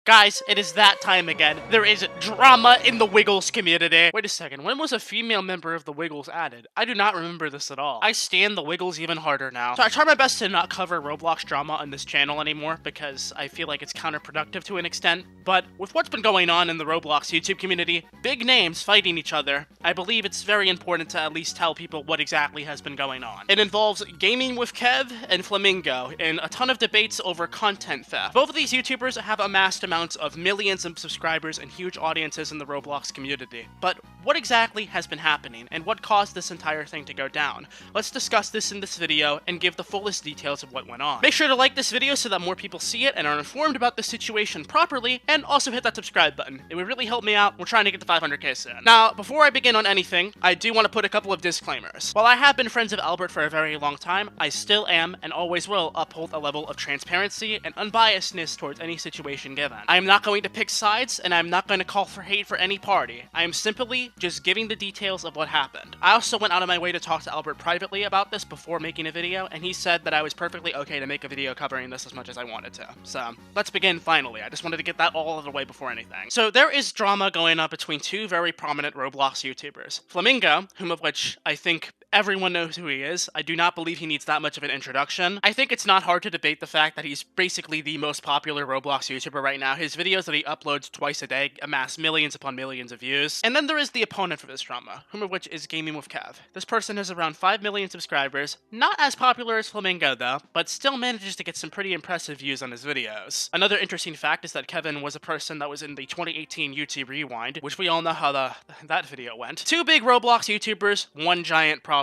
Guys, it is that time again. There is drama in the Wiggles community. Wait a second, when was a female member of the Wiggles added? I do not remember this at all. I stan the Wiggles even harder now. So I try my best to not cover Roblox drama on this channel anymore because I feel like it's counterproductive to an extent. But with what's been going on in the Roblox YouTube community, big names fighting each other, I believe it's very important to at least tell people what exactly has been going on. It involves Gaming with Kev and Flamingo and a ton of debates over content theft. Both of these YouTubers have amassed amounts of millions of subscribers and huge audiences in the Roblox community. But what exactly has been happening and what caused this entire thing to go down? Let's discuss this in this video and give the fullest details of what went on. Make sure to like this video so that more people see it and are informed about the situation properly, and also hit that subscribe button. It would really help me out. We're trying to get to 500k soon. Now, before I begin on anything, I do want to put a couple of disclaimers. While I have been friends of Albert for a very long time, I still am and always will uphold a level of transparency and unbiasedness towards any situation given. I am not going to pick sides, and I'm not going to call for hate for any party. I am simply just giving the details of what happened. I also went out of my way to talk to Albert privately about this before making a video, and he said that I was perfectly okay to make a video covering this as much as I wanted to. So, let's begin finally. I just wanted to get that all out of the way before anything. So, there is drama going on between two very prominent Roblox YouTubers. Flamingo, whom of which I think everyone knows who he is. I do not believe he needs that much of an introduction. I think it's not hard to debate the fact that he's basically the most popular Roblox YouTuber right now. His videos that he uploads twice a day amass millions upon millions of views. And then there is the opponent for this drama, whom of which is Gaming with Kev. This person has around 5 million subscribers, not as popular as Flamingo though, but still manages to get some pretty impressive views on his videos. Another interesting fact is that Kevin was a person that was in the 2018 YouTube Rewind, which we all know how that video went. Two big Roblox YouTubers, one giant problem.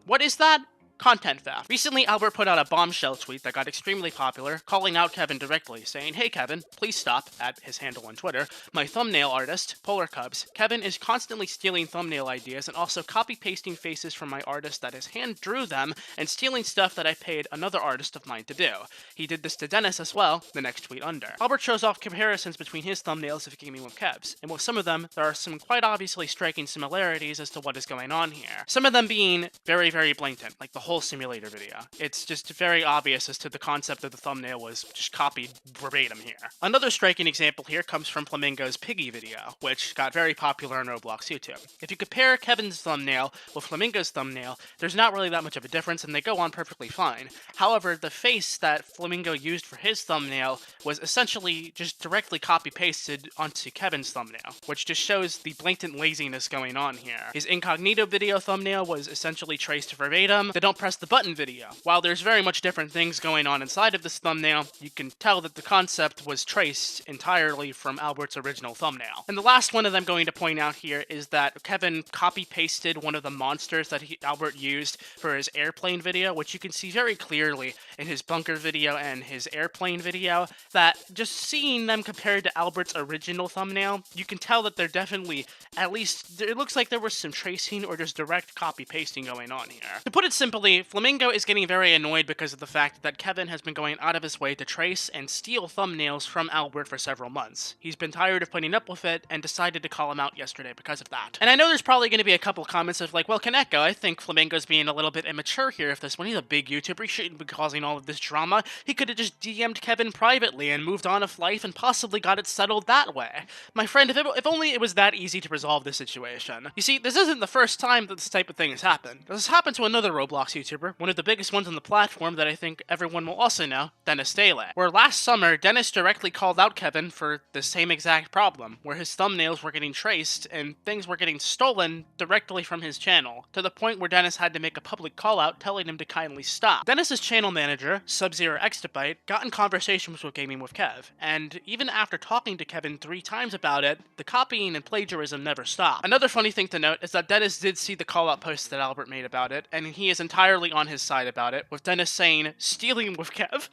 What is that? Content theft. Recently, Albert put out a bombshell tweet that got extremely popular, calling out Kevin directly, saying, "Hey Kevin, please stop," at his handle on Twitter. "My thumbnail artist, Polar Cubs, Kevin is constantly stealing thumbnail ideas and also copy-pasting faces from my artist that his hand drew them and stealing stuff that I paid another artist of mine to do. He did this to Dennis as well," the next tweet under. Albert shows off comparisons between his thumbnails of Gaming with Kevs, and with some of them, there are some quite obviously striking similarities as to what is going on here. Some of them being very, very blatant, like the whole simulator video. It's just very obvious as to the concept of the thumbnail was just copied verbatim here. Another striking example here comes from Flamingo's Piggy video, which got very popular on Roblox YouTube. If you compare Kevin's thumbnail with Flamingo's thumbnail, there's not really that much of a difference and they go on perfectly fine. However, the face that Flamingo used for his thumbnail was essentially just directly copy-pasted onto Kevin's thumbnail, which just shows the blatant laziness going on here. His incognito video thumbnail was essentially traced verbatim. The don't press the button video. While there's very much different things going on inside of this thumbnail, you can tell that the concept was traced entirely from Albert's original thumbnail. And the last one that I'm going to point out here is that Kevin copy-pasted one of the monsters that Albert used for his airplane video, which you can see very clearly in his bunker video and his airplane video, that just seeing them compared to Albert's original thumbnail, you can tell that they're definitely, at least, it looks like there was some tracing or just direct copy-pasting going on here. To put it simply, Flamingo is getting very annoyed because of the fact that Kevin has been going out of his way to trace and steal thumbnails from Albert for several months. He's been tired of putting up with it and decided to call him out yesterday because of that. And I know there's probably going to be a couple comments of like, well, Koneko, I think Flamingo's being a little bit immature here if this one. He's a big YouTuber, he shouldn't be causing all of this drama. He could have just DM'd Kevin privately and moved on with life and possibly got it settled that way. My friend, if only it was that easy to resolve this situation. You see, this isn't the first time that this type of thing has happened. This has happened to another Roblox YouTuber, one of the biggest ones on the platform that I think everyone will also know, Dennis Daly, where last summer, Dennis directly called out Kevin for the same exact problem, where his thumbnails were getting traced and things were getting stolen directly from his channel, to the point where Dennis had to make a public call out telling him to kindly stop. Dennis's channel manager, Sub-Zero Extabyte, got in conversations with Gaming with Kev, and even after talking to Kevin 3 times about it, the copying and plagiarism never stopped. Another funny thing to note is that Dennis did see the call out post that Albert made about it, and he is entirely on his side about it, with Dennis saying, "Stealing with Kev."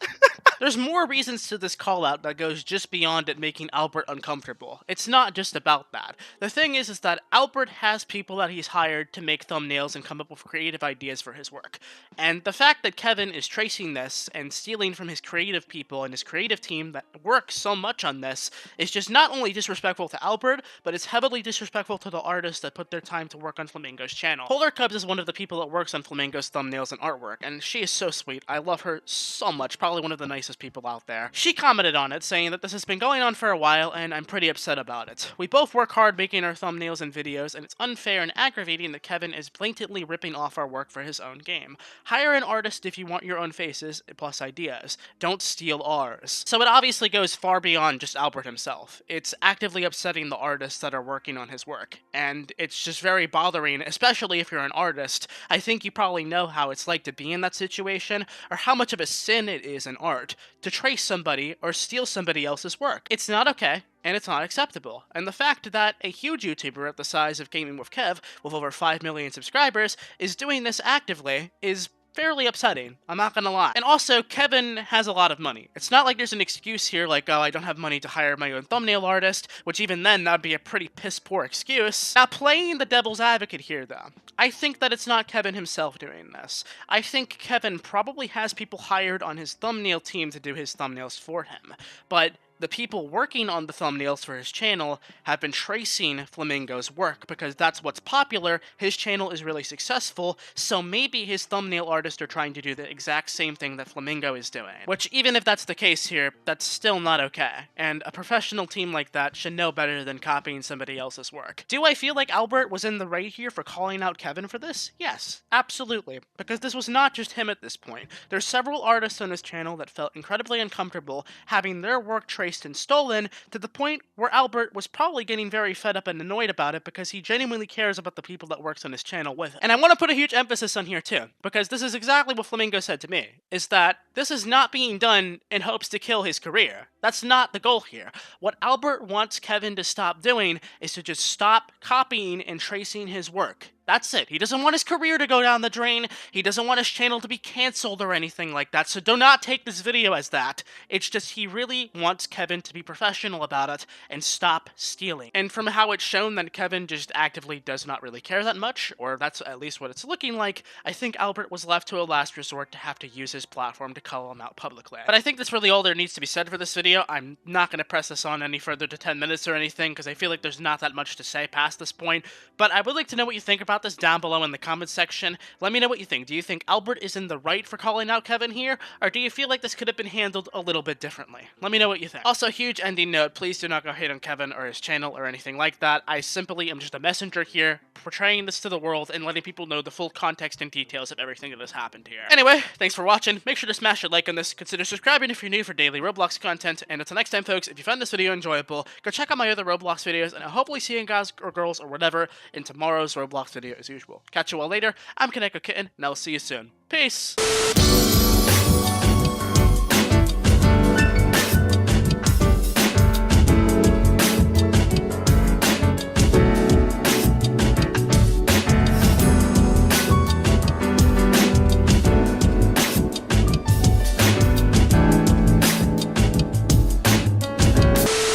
There's more reasons to this call out that goes just beyond it making Albert uncomfortable. It's not just about that. The thing is that Albert has people that he's hired to make thumbnails and come up with creative ideas for his work. And the fact that Kevin is tracing this and stealing from his creative people and his creative team that works so much on this is just not only disrespectful to Albert, but it's heavily disrespectful to the artists that put their time to work on Flamingo's channel. Polar Cubs is one of the people that works on Flamingo's thumbnails and artwork, and she is so sweet. I love her so much, probably one of the nicest people out there. She commented on it, saying that this has been going on for a while, and I'm pretty upset about it. We both work hard making our thumbnails and videos, and it's unfair and aggravating that Kevin is blatantly ripping off our work for his own game. Hire an artist if you want your own faces, plus ideas. Don't steal ours. So it obviously goes far beyond just Albert himself. It's actively upsetting the artists that are working on his work, and it's just very bothering, especially if you're an artist. I think you probably know how it's like to be in that situation, or how much of a sin it is in art to trace somebody or steal somebody else's work. It's not okay, and it's not acceptable. And the fact that a huge YouTuber at the size of Gaming with Kev, with over 5 million subscribers, is doing this actively is fairly upsetting, I'm not gonna lie. And also, Kevin has a lot of money. It's not like there's an excuse here like, oh, I don't have money to hire my own thumbnail artist, which even then, that'd be a pretty piss-poor excuse. Now, playing the devil's advocate here, though, I think that it's not Kevin himself doing this. I think Kevin probably has people hired on his thumbnail team to do his thumbnails for him, but the people working on the thumbnails for his channel have been tracing Flamingo's work because that's what's popular, his channel is really successful, so maybe his thumbnail artists are trying to do the exact same thing that Flamingo is doing. Which, even if that's the case here, that's still not okay, and a professional team like that should know better than copying somebody else's work. Do I feel like Albert was in the right here for calling out Kevin for this? Yes, absolutely, because this was not just him at this point. There's several artists on his channel that felt incredibly uncomfortable having their work traced and stolen, to the point where Albert was probably getting very fed up and annoyed about it because he genuinely cares about the people that works on his channel with him. And I want to put a huge emphasis on here too, because this is exactly what Flamingo said to me, is that this is not being done in hopes to kill his career. That's not the goal here. What Albert wants Kevin to stop doing is to just stop copying and tracing his work. That's it. He doesn't want his career to go down the drain. He doesn't want his channel to be cancelled or anything like that, so do not take this video as that. It's just he really wants Kevin to be professional about it and stop stealing. And from how it's shown that Kevin just actively does not really care that much, or that's at least what it's looking like, I think Albert was left to a last resort to have to use his platform to call him out publicly. But I think that's really all there needs to be said for this video. I'm not going to press this on any further to 10 minutes or anything, because I feel like there's not that much to say past this point, but I would like to know what you think about this down below in the comments section. Let me know what you think. Do you think Albert is in the right for calling out Kevin here, or do you feel like this could have been handled a little bit differently? Let me know what you think. Also, huge ending note, please do not go hate on Kevin or his channel or anything like that. I simply am just a messenger here, portraying this to the world and letting people know the full context and details of everything that has happened here. Anyway, thanks for watching. Make sure to smash a like on this, consider subscribing if you're new for daily Roblox content, and until next time folks, if you found this video enjoyable, go check out my other Roblox videos, and I'll hopefully see you guys or girls or whatever in tomorrow's Roblox video as usual. Catch you all later. I'm Koneko Kitten, and I'll see you soon. Peace!